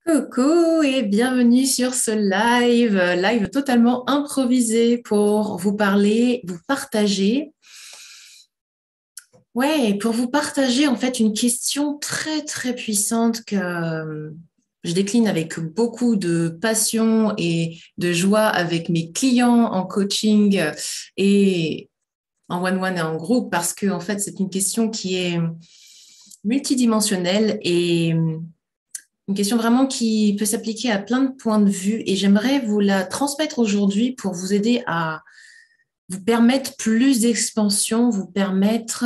Coucou et bienvenue sur ce live totalement improvisé pour vous parler, vous partager. Ouais, pour vous partager en fait une question très très puissante que je décline avec beaucoup de passion et de joie avec mes clients en coaching et en one-one et en groupe parce que en fait c'est une question qui est multidimensionnelle et une question vraiment qui peut s'appliquer à plein de points de vue et j'aimerais vous la transmettre aujourd'hui pour vous aider à vous permettre plus d'expansion, vous permettre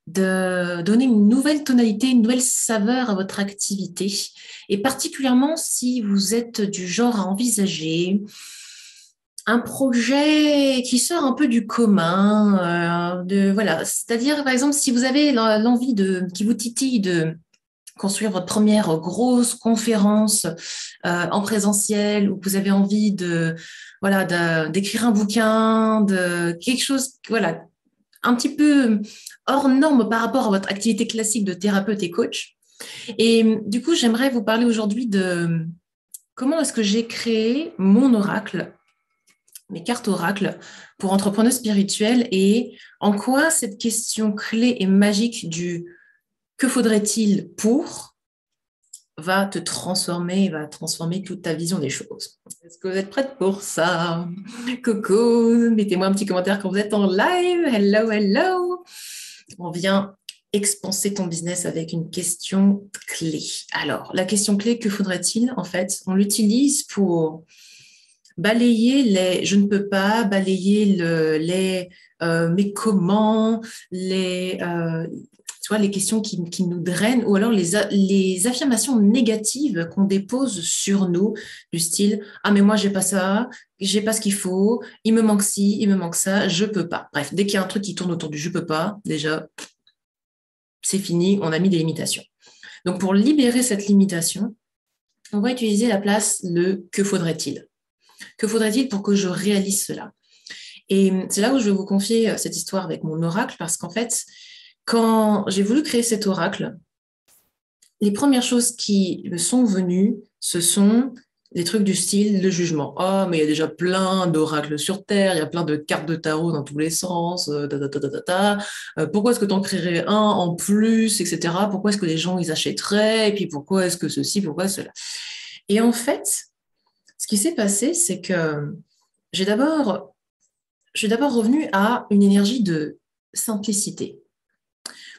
de donner une nouvelle tonalité, une nouvelle saveur à votre activité. Et particulièrement si vous êtes du genre à envisager un projet qui sort un peu du commun, voilà, c'est-à-dire par exemple si vous avez l'envie qui vous titille de construire votre première grosse conférence en présentiel, ou que vous avez envie d'écrire un bouquin, de quelque chose, voilà, un petit peu hors norme par rapport à votre activité classique de thérapeute et coach. Et du coup, j'aimerais vous parler aujourd'hui de comment est-ce que j'ai créé mon oracle, mes cartes oracles pour entrepreneurs spirituels et en quoi cette question clé et magique du que faudrait-il pour va te transformer, va transformer toute ta vision des choses. Est-ce que vous êtes prête pour ça? Coucou, mettez-moi un petit commentaire quand vous êtes en live. Hello, hello. On vient expanser ton business avec une question clé. Alors, la question clé, que faudrait-il? En fait, on l'utilise pour balayer les je ne peux pas, balayer les mais comment, tu vois, les questions qui nous drainent ou alors les affirmations négatives qu'on dépose sur nous du style ah mais moi j'ai pas ça, j'ai pas ce qu'il faut, il me manque ci, il me manque ça, je peux pas. Bref, dès qu'il y a un truc qui tourne autour du je peux pas, déjà c'est fini, on a mis des limitations. Donc pour libérer cette limitation, on va utiliser à la place le que faudrait-il. Que faudrait-il pour que je réalise cela? Et c'est là où je vais vous confier cette histoire avec mon oracle, parce qu'en fait, quand j'ai voulu créer cet oracle, les premières choses qui me sont venues, ce sont les trucs du style le jugement. Oh, mais il y a déjà plein d'oracles sur Terre, il y a plein de cartes de tarot dans tous les sens, pourquoi est-ce que tu en créerais un en plus, etc. Pourquoi est-ce que les gens, ils achèteraient, et puis pourquoi est-ce que ceci, pourquoi cela. Et en fait, ce qui s'est passé, c'est que j'ai d'abord, je suis d'abord revenue à une énergie de simplicité.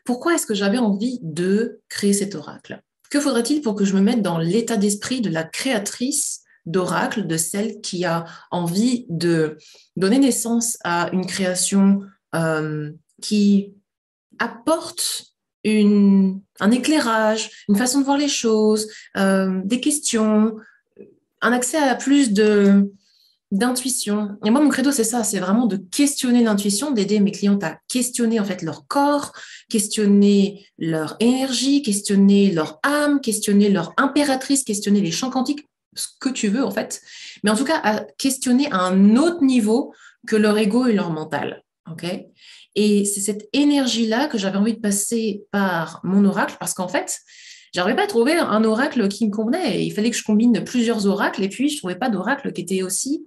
Pourquoi est-ce que j'avais envie de créer cet oracle? Que faudrait-il pour que je me mette dans l'état d'esprit de la créatrice d'oracle, de celle qui a envie de donner naissance à une création qui apporte un éclairage, une façon de voir les choses, des questions, un accès à plus d'intuition. Et moi, mon credo, c'est ça, c'est vraiment de questionner l'intuition, d'aider mes clientes à questionner en fait leur corps, questionner leur énergie, questionner leur âme, questionner leur impératrice, questionner les champs quantiques, ce que tu veux en fait, mais en tout cas à questionner à un autre niveau que leur ego et leur mental. Ok. Et c'est cette énergie-là que j'avais envie de passer par mon oracle parce qu'en fait, j'arrivais pas à trouver un oracle qui me convenait. Il fallait que je combine plusieurs oracles et puis je trouvais pas d'oracle qui était aussi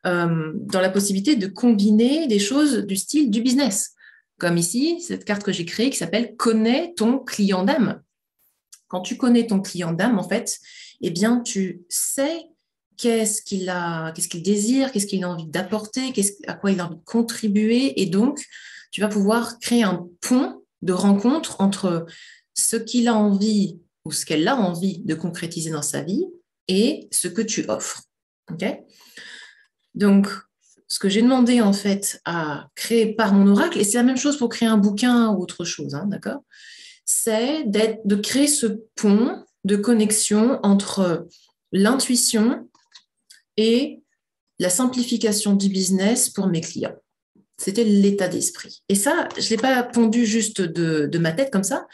dans la possibilité de combiner des choses du style du business. Comme ici, cette carte que j'ai créée qui s'appelle Connais ton client d'âme. Quand tu connais ton client d'âme, en fait, eh bien, tu sais qu'est-ce qu'il désire, qu'est-ce qu'il a envie d'apporter, à quoi il a envie de contribuer. Et donc, tu vas pouvoir créer un pont de rencontre entre ce qu'il a envie ou ce qu'elle a envie de concrétiser dans sa vie et ce que tu offres. Okay. Donc, ce que j'ai demandé en fait à créer par mon oracle, et c'est la même chose pour créer un bouquin ou autre chose, hein, d'accord, c'est de créer ce pont de connexion entre l'intuition et la simplification du business pour mes clients. C'était l'état d'esprit. Et ça, je ne l'ai pas pondu juste de ma tête comme ça.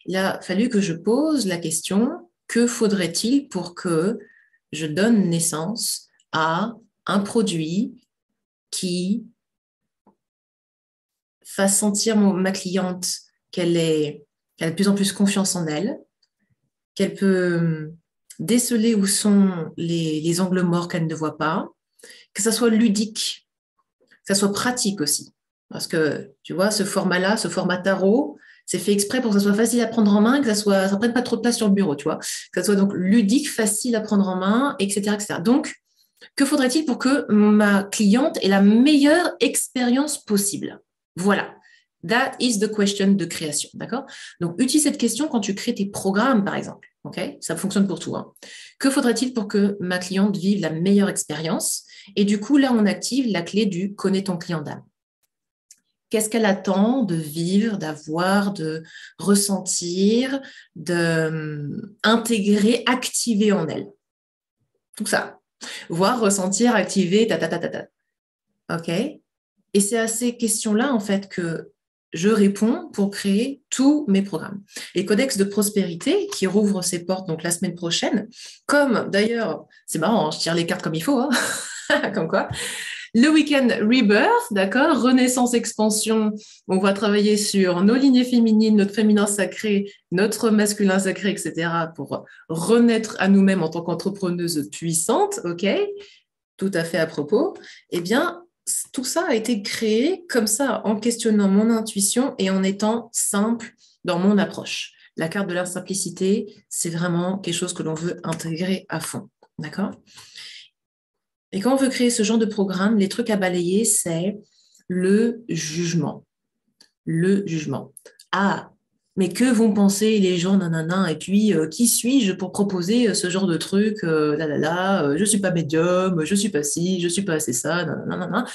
Il a fallu que je pose la question, que faudrait-il pour que je donne naissance à un produit qui fasse sentir ma cliente qu'elle a de plus en plus confiance en elle, qu'elle peut déceler où sont les angles morts qu'elle ne voit pas, que ça soit ludique, que ça soit pratique aussi. Parce que, tu vois, ce format-là, ce format tarot, c'est fait exprès pour que ça soit facile à prendre en main, que ça ne prenne pas trop de place sur le bureau, tu vois. Que ça soit donc ludique, facile à prendre en main, etc., etc. Donc, que faudrait-il pour que ma cliente ait la meilleure expérience possible? Voilà. That is the question de création, d'accord? Donc, utilise cette question quand tu crées tes programmes, par exemple, ok? Ça fonctionne pour tout, hein. Que faudrait-il pour que ma cliente vive la meilleure expérience? Et du coup, là, on active la clé du connais ton client d'âme. Qu'est-ce qu'elle attend de vivre, d'avoir, de ressentir, d'intégrer, activer en elle? Tout ça. Voir, ressentir, activer, ta, ta, ta, ta, ta. OK? Et c'est à ces questions-là, en fait, que je réponds pour créer tous mes programmes. Et Codex de Prospérité, qui rouvre ses portes donc la semaine prochaine, comme d'ailleurs, c'est marrant, hein, je tire les cartes comme il faut, hein, comme quoi, le week-end Rebirth, d'accord, Renaissance Expansion, on va travailler sur nos lignées féminines, notre féminin sacré, notre masculin sacré, etc., pour renaître à nous-mêmes en tant qu'entrepreneuses puissantes, ok, tout à fait à propos. Eh bien, tout ça a été créé comme ça, en questionnant mon intuition et en étant simple dans mon approche. La carte de la simplicité, c'est vraiment quelque chose que l'on veut intégrer à fond, d'accord? Et quand on veut créer ce genre de programme, les trucs à balayer, c'est le jugement. Le jugement. Ah, mais que vont penser les gens, nanana, et puis qui suis-je pour proposer ce genre de truc, là, là, là, je suis pas médium, je suis pas ci, je suis pas assez ça, nanana.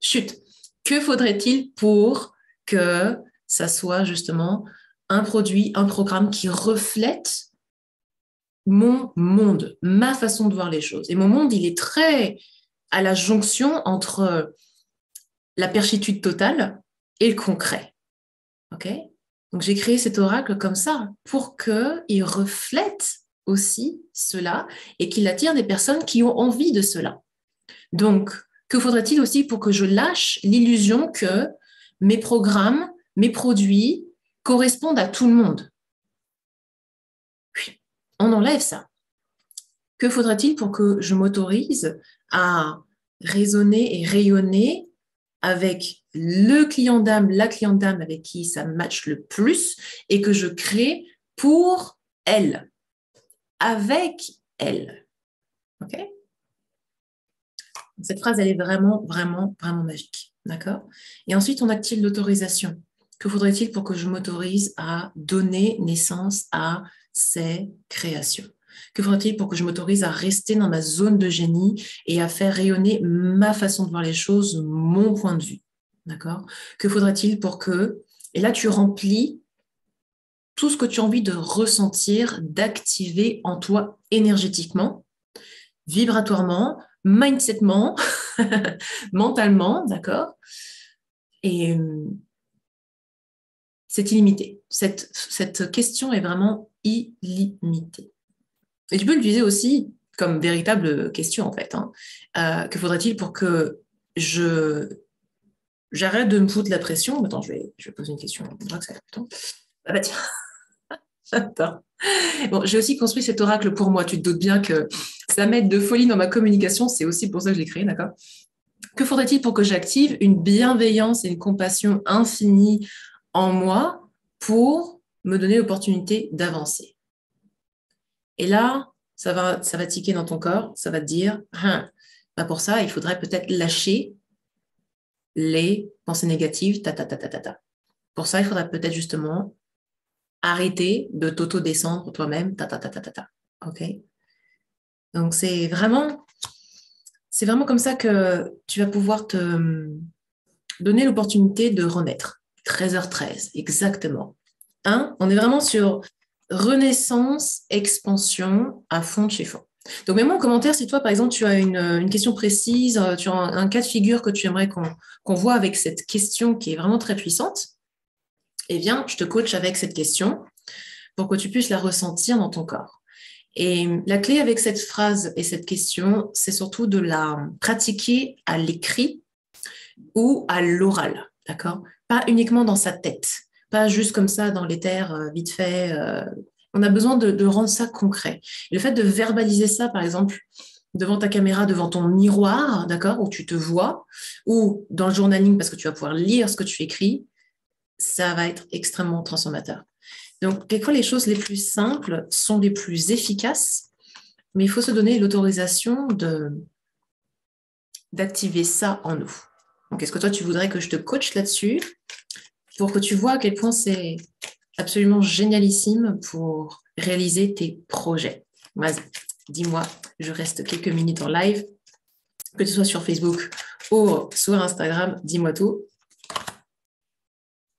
Chut. Que faudrait-il pour que ça soit justement un produit, un programme qui reflète mon monde, ma façon de voir les choses. Et mon monde, il est très à la jonction entre la perchitude totale et le concret. OK? Donc, j'ai créé cet oracle comme ça pour qu'il reflète aussi cela et qu'il attire des personnes qui ont envie de cela. Donc, que faudrait-il aussi pour que je lâche l'illusion que mes programmes, mes produits correspondent à tout le monde? Puis, on enlève ça. Que faudrait-il pour que je m'autorise à raisonner et rayonner avec le client d'âme, la cliente d'âme avec qui ça matche le plus et que je crée pour elle, avec elle. OK? Cette phrase, elle est vraiment, vraiment, vraiment magique. D'accord? Et ensuite, on active l'autorisation. Que faudrait-il pour que je m'autorise à donner naissance à ces créations? Que faudrait-il pour que je m'autorise à rester dans ma zone de génie et à faire rayonner ma façon de voir les choses, mon point de vue? D'accord? Que faudrait-il pour que... Et là, tu remplis tout ce que tu as envie de ressentir, d'activer en toi énergétiquement, vibratoirement, mindsetement, mentalement, d'accord? Et c'est illimité. Cette question est vraiment illimitée. Et tu peux l'utiliser aussi comme véritable question, en fait, hein. Que faudrait-il pour que j'arrête de me foutre la pression? Attends, je vais poser une question. Ah bah tiens, attends. Bon, j'ai aussi construit cet oracle pour moi. Tu te doutes bien que ça m'aide de folie dans ma communication. C'est aussi pour ça que je l'ai créé, d'accord? Que faudrait-il pour que j'active une bienveillance et une compassion infinie en moi pour me donner l'opportunité d'avancer? Et là, ça va tiquer dans ton corps, ça va te dire, bah pour ça, il faudrait peut-être lâcher les pensées négatives, ta, ta, ta, ta, ta, ta. Pour ça, il faudrait peut-être justement arrêter de t'auto-descendre toi-même, ta, ta, ta, ta, ta, ta. OK? Donc, c'est vraiment comme ça que tu vas pouvoir te donner l'opportunité de renaître. 13h13, exactement. Hein? On est vraiment sur renaissance, expansion à fond de chez fond. Donc, mets-moi en commentaire si toi, par exemple, tu as une question précise, tu as un cas de figure que tu aimerais qu'on voit avec cette question qui est vraiment très puissante. Eh bien, je te coach avec cette question pour que tu puisses la ressentir dans ton corps. Et la clé avec cette phrase et cette question, c'est surtout de la pratiquer à l'écrit ou à l'oral, d'accord? Pas uniquement dans sa tête, pas juste comme ça dans l'éther, vite fait, On a besoin de rendre ça concret. Et le fait de verbaliser ça, par exemple, devant ta caméra, devant ton miroir, d'accord, où tu te vois, ou dans le journaling, parce que tu vas pouvoir lire ce que tu écris, ça va être extrêmement transformateur. Donc, quelquefois, les choses les plus simples sont les plus efficaces, mais il faut se donner l'autorisation d'activer ça en nous. Donc, est-ce que toi, tu voudrais que je te coach là-dessus pour que tu vois à quel point c'est absolument génialissime pour réaliser tes projets? Vas-y, dis-moi, je reste quelques minutes en live, que tu sois sur Facebook ou sur Instagram, dis-moi tout.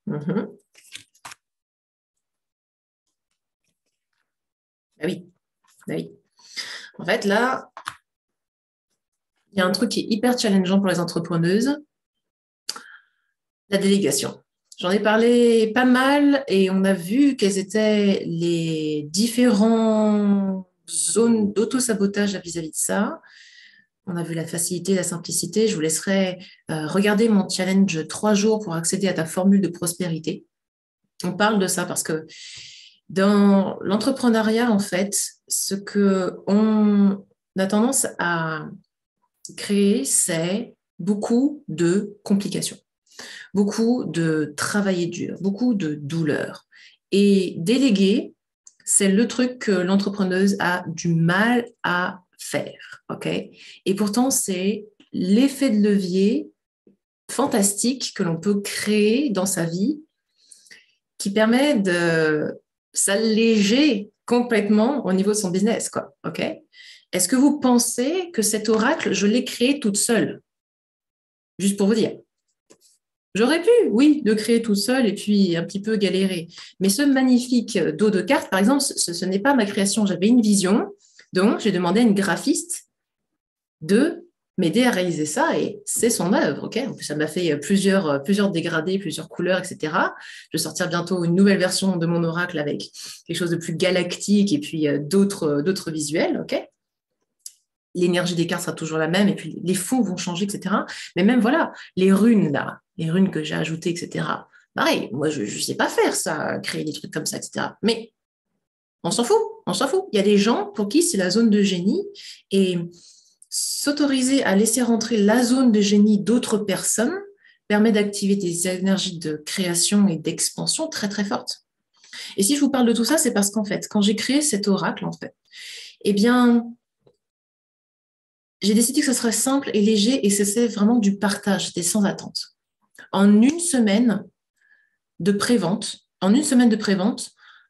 Ah oui, ah oui. En fait, là, il y a un truc qui est hyper challengeant pour les entrepreneuses, la délégation. J'en ai parlé pas mal et on a vu quelles étaient les différentes zones d'auto-sabotage vis-à-vis de ça. On a vu la facilité, la simplicité. Je vous laisserai regarder mon challenge 3 jours pour accéder à ta formule de prospérité. On parle de ça parce que dans l'entrepreneuriat, en fait, ce qu'on a tendance à créer, c'est beaucoup de complications, beaucoup de travailler dur, beaucoup de douleur. Et déléguer, c'est le truc que l'entrepreneuse a du mal à faire, ok? Et pourtant, c'est l'effet de levier fantastique que l'on peut créer dans sa vie qui permet de s'alléger complètement au niveau de son business, quoi, ok? Est-ce que vous pensez que cet oracle, je l'ai créé toute seule? Juste pour vous dire. J'aurais pu, oui, le créer toute seule et puis un petit peu galérer. Mais ce magnifique dos de cartes, par exemple, ce n'est pas ma création. J'avais une vision, donc j'ai demandé à une graphiste de m'aider à réaliser ça et c'est son œuvre, ok? En plus, ça m'a fait plusieurs dégradés, plusieurs couleurs, etc. Je vais sortir bientôt une nouvelle version de mon oracle avec quelque chose de plus galactique et puis d'autres visuels, ok? L'énergie des cartes sera toujours la même et puis les fonds vont changer, etc. Mais même, voilà, les runes, là, les runes que j'ai ajoutées, etc. Pareil, moi, je ne sais pas faire ça, créer des trucs comme ça, etc. Mais on s'en fout, on s'en fout. Il y a des gens pour qui c'est la zone de génie et s'autoriser à laisser rentrer la zone de génie d'autres personnes permet d'activer des énergies de création et d'expansion très, très fortes. Et si je vous parle de tout ça, c'est parce qu'en fait, quand j'ai créé cet oracle, en fait, eh bien, j'ai décidé que ce serait simple et léger et c'est vraiment du partage, c'était sans attente. En une semaine de prévente,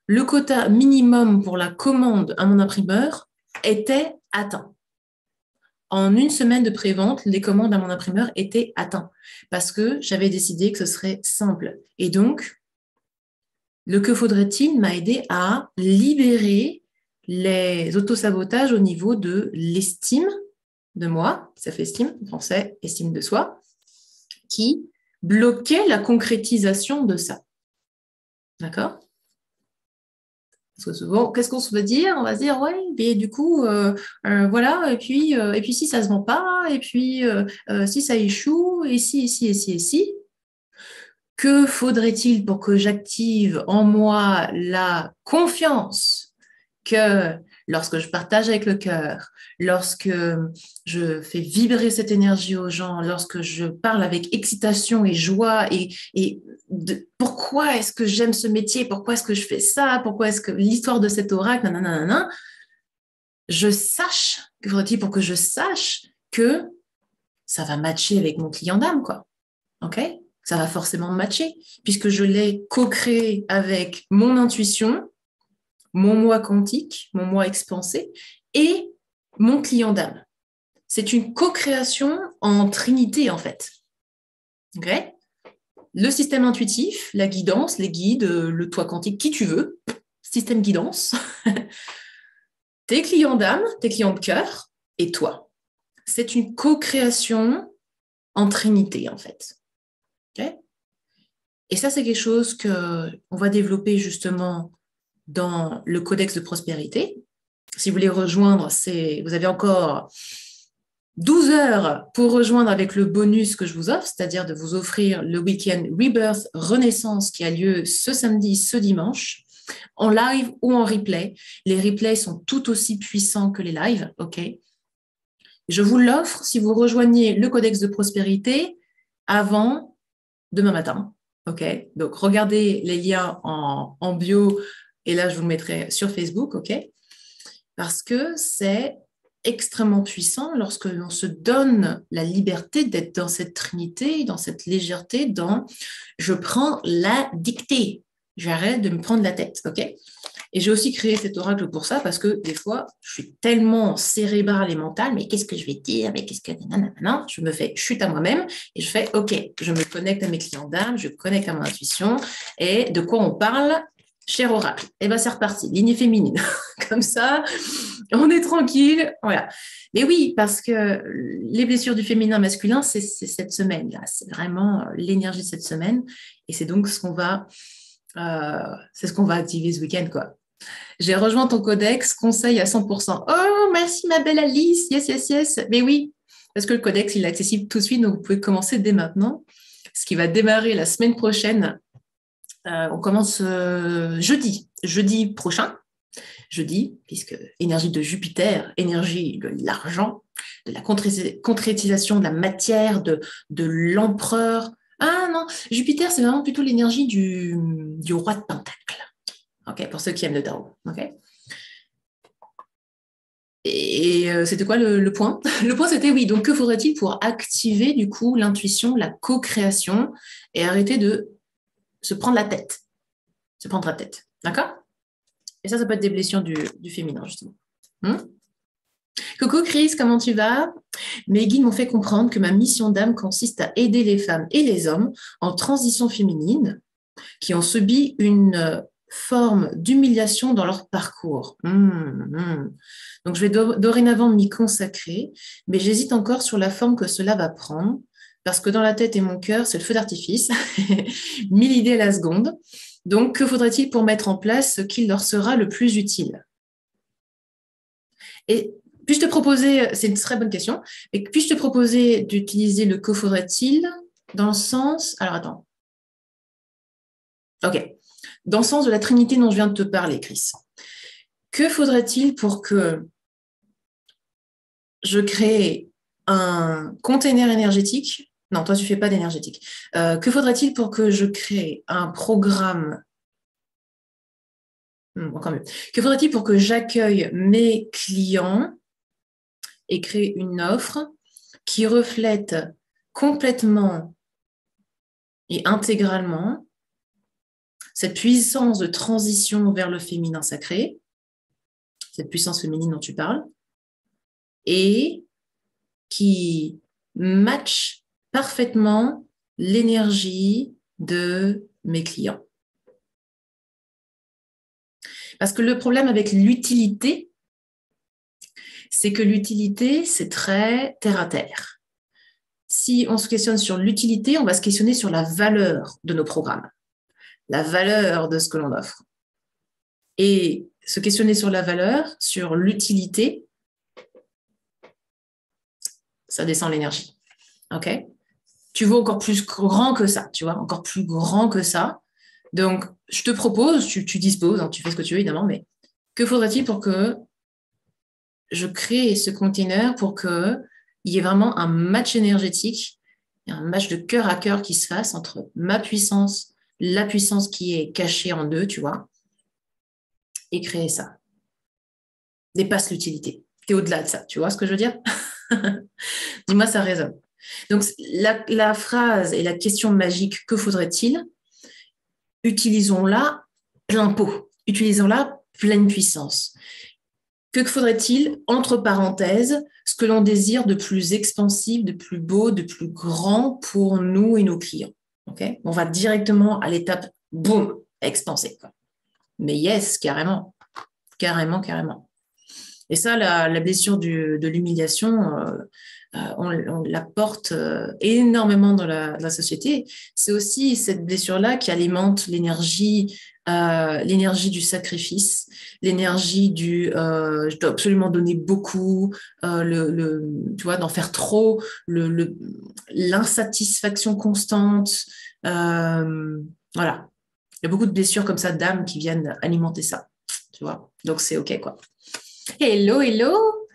le quota minimum pour la commande à mon imprimeur était atteint. En une semaine de prévente, les commandes à mon imprimeur étaient atteintes parce que j'avais décidé que ce serait simple. Et donc, le que faudrait-il m'a aidé à libérer les autosabotages au niveau de l'estime de moi, ça fait estime en français, estime de soi, qui bloquait la concrétisation de ça. D'accord? Parce que souvent, qu'est-ce qu'on se veut dire? On va se dire, ouais, mais du coup, voilà, et puis si ça ne se vend pas, et puis si ça échoue, et si. Que faudrait-il pour que j'active en moi la confiance que lorsque je partage avec le cœur, lorsque je fais vibrer cette énergie aux gens, lorsque je parle avec excitation et joie pourquoi est-ce que j'aime ce métier, pourquoi est-ce que je fais ça, pourquoi est-ce que l'histoire de cet oracle, nanana, je sache, que faudrait-il pour que je sache que ça va matcher avec mon client d'âme, quoi. OK? Ça va forcément matcher puisque je l'ai co-créé avec mon intuition, mon moi quantique, mon moi expansé et mon client d'âme. C'est une co-création en trinité, en fait. OK? Le système intuitif, la guidance, les guides, le toi quantique, qui tu veux, système guidance, tes clients d'âme, tes clients de cœur et toi. C'est une co-création en trinité, en fait. OK? Et ça, c'est quelque chose qu'on va développer justement dans le Codex de prospérité. Si vous voulez rejoindre, vous avez encore 12 heures pour rejoindre avec le bonus que je vous offre, c'est-à-dire de vous offrir le week-end Rebirth Renaissance qui a lieu ce samedi, ce dimanche. en live ou en replay. Les replays sont tout aussi puissants que les lives, ok? Je vous l'offre si vous rejoignez le Codex de Prospérité avant demain matin, ok? Donc, regardez les liens en bio et là, je vous le mettrai sur Facebook, ok? Parce que c'est extrêmement puissant lorsque l'on se donne la liberté d'être dans cette trinité, dans cette légèreté, dans je prends la dictée, j'arrête de me prendre la tête, ok? Et j'ai aussi créé cet oracle pour ça parce que des fois, je suis tellement cérébrale et mentale, mais qu'est-ce que je vais dire, mais qu'est-ce que non, je me fais chute à moi-même et je fais ok, je me connecte à mes clients d'âme, je connecte à mon intuition et de quoi on parle, cher oracle. Et bien c'est reparti, lignée féminine, comme ça, on est tranquille, voilà. Mais oui, parce que les blessures du féminin masculin, c'est cette semaine-là, c'est vraiment l'énergie de cette semaine et c'est donc ce qu'on va activer ce week-end, quoi. J'ai rejoint ton codex, conseil à 100%. Oh, merci ma belle Alice, yes, yes, yes. Mais oui, parce que le codex, il est accessible tout de suite, donc vous pouvez commencer dès maintenant. Ce qui va démarrer la semaine prochaine. On commence jeudi prochain. Jeudi, puisque énergie de Jupiter, énergie de l'argent, de la concrétisation de la matière, de l'empereur. Ah non, Jupiter, c'est vraiment plutôt l'énergie du roi de Pentacle. Ok, pour ceux qui aiment le tarot. Ok. Et c'était quoi le point? Le point, c'était oui. Donc, que faudrait-il pour activer du coup l'intuition, la co-création et arrêter de se prendre la tête, se prendre la tête. D'accord? Et ça peut être des blessures du féminin, justement. Coucou Chris, comment tu vas? Mes guides m'ont fait comprendre que ma mission d'âme consiste à aider les femmes et les hommes en transition féminine qui ont subi une forme d'humiliation dans leur parcours. Donc, je vais dorénavant m'y consacrer, mais j'hésite encore sur la forme que cela va prendre, parce que dans la tête et mon cœur, c'est le feu d'artifice, 1000 idées à la seconde. Donc, que faudrait-il pour mettre en place ce qui leur sera le plus utile? Et puis-je te proposer, c'est une très bonne question, et puis-je te proposer d'utiliser le que faudrait-il dans le sens... Alors, attends. Ok. Dans le sens de la Trinité dont je viens de te parler, Chris. Que faudrait-il pour que je crée un container énergétique? Non, toi, tu ne fais pas d'énergétique. Que faudrait-il pour que je crée un programme? Encore mieux. Que faudrait-il pour que j'accueille mes clients et crée une offre qui reflète complètement et intégralement cette puissance de transition vers le féminin sacré, cette puissance féminine dont tu parles, et qui match parfaitement l'énergie de mes clients. Parce que le problème avec l'utilité, c'est que l'utilité, c'est très terre à terre. Si on se questionne sur l'utilité, on va se questionner sur la valeur de nos programmes, la valeur de ce que l'on offre. Et se questionner sur la valeur, sur l'utilité, ça descend l'énergie. OK? Tu veux encore plus grand que ça, tu vois, encore plus grand que ça. Donc, je te propose, tu disposes, hein, tu fais ce que tu veux, évidemment, mais que faudrait-il pour que je crée ce container pour qu'il y ait vraiment un match énergétique, un match de cœur à cœur qui se fasse entre ma puissance, la puissance qui est cachée en eux, tu vois, et créer ça. Dépasse l'utilité. Tu es au-delà de ça, tu vois ce que je veux dire? Dis-moi, ça résonne. Donc, la phrase et la question magique, que faudrait-il? Utilisons-la plein pot. Utilisons-la pleine puissance. Que faudrait-il, entre parenthèses, ce que l'on désire de plus expansif, de plus beau, de plus grand pour nous et nos clients. Okay? On va directement à l'étape, boum, expanser. Quoi. Mais yes, carrément. Carrément, carrément. Et ça, la blessure de l'humiliation, on la porte énormément dans la société. C'est aussi cette blessure-là qui alimente l'énergie du sacrifice, l'énergie du je dois absolument donner beaucoup, tu vois, d'en faire trop, l'insatisfaction constante. Voilà. Il y a beaucoup de blessures comme ça d'âme qui viennent alimenter ça, tu vois. Donc, c'est OK, quoi. Hello, hello.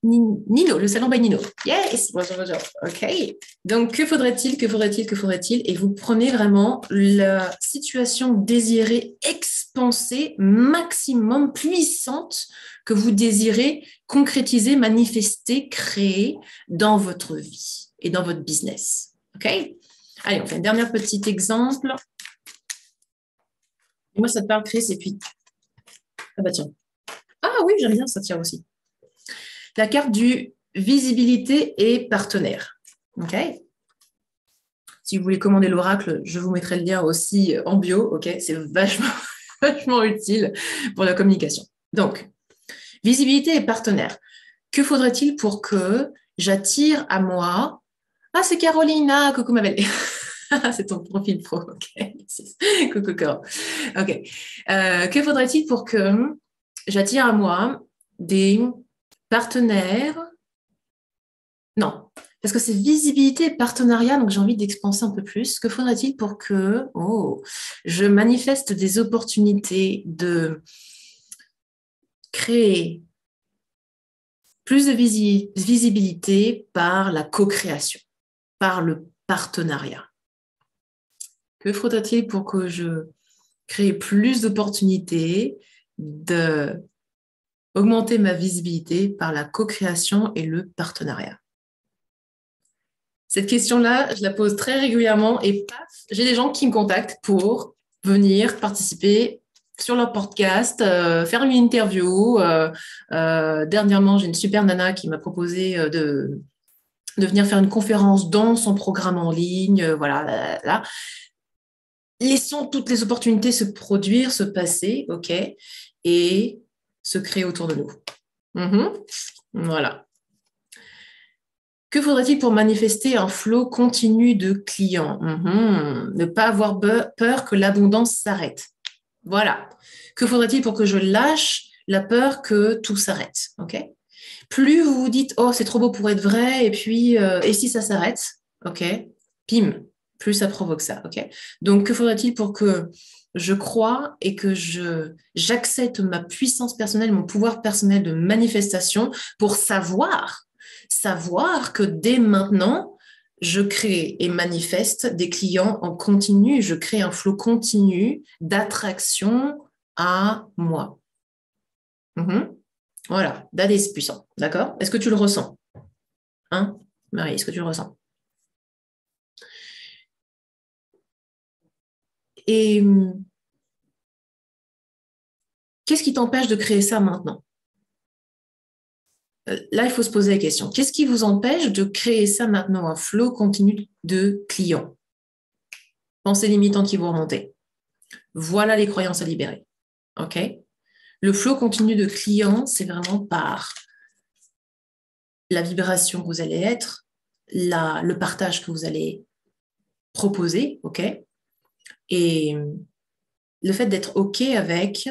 Nino, le salon by Nino. Yes, bonjour, bonjour. OK. Donc, que faudrait-il, que faudrait-il, que faudrait-il? Et vous prenez vraiment la situation désirée, expansée, maximum puissante que vous désirez concrétiser, manifester, créer dans votre vie et dans votre business. OK? Allez, on fait un dernier petit exemple. Moi, ça te parle, Chris, et puis... Ah bah tiens. Ah oui, j'aime bien, ça tire aussi. La carte du visibilité et partenaire. OK? Si vous voulez commander l'oracle, je vous mettrai le lien aussi en bio. OK? C'est vachement, vachement utile pour la communication. Donc, visibilité et partenaire. Que faudrait-il pour que j'attire à moi... Ah, c'est Carolina, coucou ma belle. C'est ton profil pro. OK. Coucou, Caro. OK. Que faudrait-il pour que j'attire à moi des partenaires? Non, parce que c'est visibilité et partenariat, donc j'ai envie d'expanser un peu plus. Que faudrait-il pour que je manifeste des opportunités de créer plus de visibilité par la co-création, par le partenariat? Que faudrait-il pour que je crée plus d'opportunités de augmenter ma visibilité par la co-création et le partenariat? Cette question-là, je la pose très régulièrement et paf, j'ai des gens qui me contactent pour venir participer sur leur podcast, faire une interview. Dernièrement, j'ai une super nana qui m'a proposé de venir faire une conférence dans son programme en ligne. Voilà, là. Laissons toutes les opportunités se produire, se passer, OK, et se créer autour de nous. Voilà. Que faudrait-il pour manifester un flot continu de clients? Ne pas avoir peur que l'abondance s'arrête. Voilà. Que faudrait-il pour que je lâche la peur que tout s'arrête? OK? Plus vous vous dites, oh, c'est trop beau pour être vrai, et puis, et si ça s'arrête? OK? Pim, plus ça provoque ça. OK? Donc, que faudrait-il pour que je croie et que j'accepte ma puissance personnelle, mon pouvoir personnel de manifestation pour savoir que dès maintenant, je crée et manifeste des clients en continu, je crée un flot continu d'attraction à moi. Voilà, Dadé, c'est puissant, d'accord? Est-ce que tu le ressens? Hein, Marie, est-ce que tu le ressens? Et qu'est-ce qui t'empêche de créer ça maintenant? Là, il faut se poser la question. Qu'est-ce qui vous empêche de créer ça maintenant, un flot continu de clients? Pensées limitantes qui vont remonter. Voilà les croyances à libérer. OK? Le flot continu de clients, c'est vraiment par la vibration que vous allez être, le partage que vous allez proposer, OK? Et le fait d'être OK avec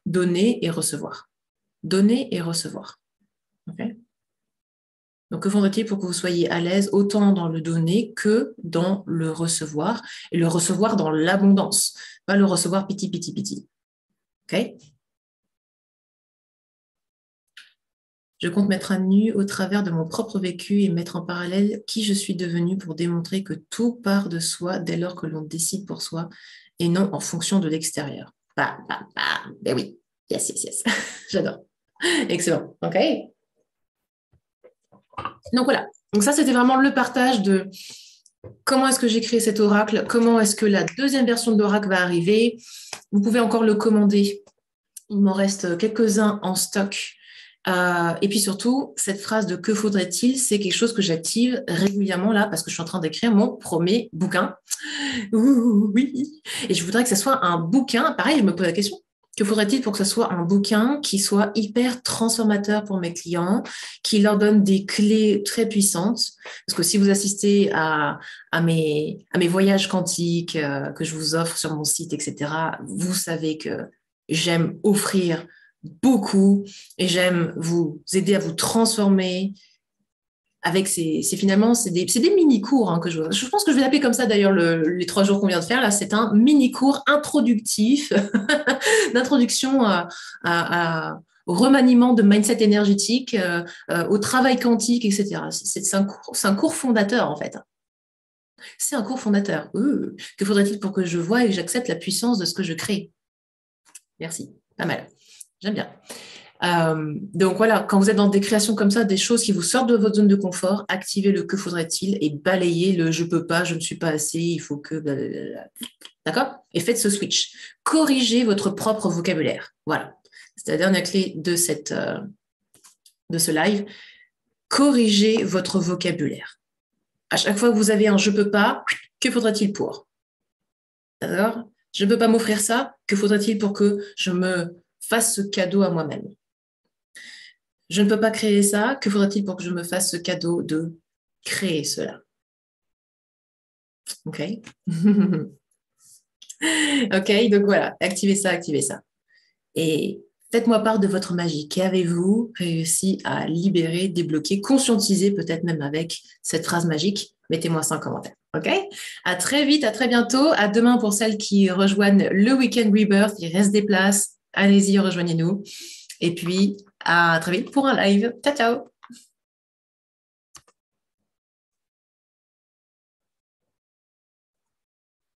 donner et recevoir. Donner et recevoir. Okay. Donc, que faudrait-il pour que vous soyez à l'aise autant dans le donner que dans le recevoir, et le recevoir dans l'abondance, pas le recevoir piti, piti, piti. OK? Je compte mettre à nu au travers de mon propre vécu et mettre en parallèle qui je suis devenue pour démontrer que tout part de soi dès lors que l'on décide pour soi et non en fonction de l'extérieur. Ben oui, yes, yes, yes. J'adore. Excellent. OK? Donc voilà. Donc ça, c'était vraiment le partage de comment est-ce que j'ai créé cet oracle, comment est-ce que la deuxième version de l'oracle va arriver. Vous pouvez encore le commander. Il m'en reste quelques-uns en stock. Et puis surtout, cette phrase de que faudrait-il, c'est quelque chose que j'active régulièrement là parce que je suis en train d'écrire mon premier bouquin. Oui. Et je voudrais que ce soit un bouquin. Pareil, je me pose la question. Que faudrait-il pour que ce soit un bouquin qui soit hyper transformateur pour mes clients, qui leur donne des clés très puissantes? Parce que si vous assistez à mes voyages quantiques que je vous offre sur mon site, etc., vous savez que j'aime offrir beaucoup et j'aime vous aider à vous transformer avec finalement, c'est des mini-cours hein, que je pense que je vais l'appeler comme ça d'ailleurs les 3 jours qu'on vient de faire. Là, c'est un mini-cours introductif d'introduction au remaniement de mindset énergétique, au travail quantique, etc. C'est un cours fondateur en fait. C'est un cours fondateur. Que faudrait-il pour que je voie et que j'accepte la puissance de ce que je crée? Merci, pas mal. J'aime bien. Donc voilà, quand vous êtes dans des créations comme ça, des choses qui vous sortent de votre zone de confort, activez le que faudrait-il et balayez le je peux pas, je ne suis pas assez, il faut que... Blablabla. D'accord? Et faites ce switch. Corrigez votre propre vocabulaire. Voilà. C'est la dernière clé de ce live. Corrigez votre vocabulaire. À chaque fois que vous avez un je peux pas, que faudrait-il pour? D'accord? Je ne peux pas m'offrir ça, que faudrait-il pour que je me fasse ce cadeau à moi-même? Je ne peux pas créer ça, que faudrait-il pour que je me fasse ce cadeau de créer cela? OK? OK, donc voilà, activez ça, activez ça. Et faites-moi part de votre magie. Qu'avez-vous réussi à libérer, débloquer, conscientiser, peut-être même avec cette phrase magique? Mettez-moi ça en commentaire. OK? À très vite, à très bientôt. À demain pour celles qui rejoignent le Weekend Rebirth. Il reste des places. Allez-y, rejoignez-nous. Et puis, à très vite pour un live. Ciao, ciao!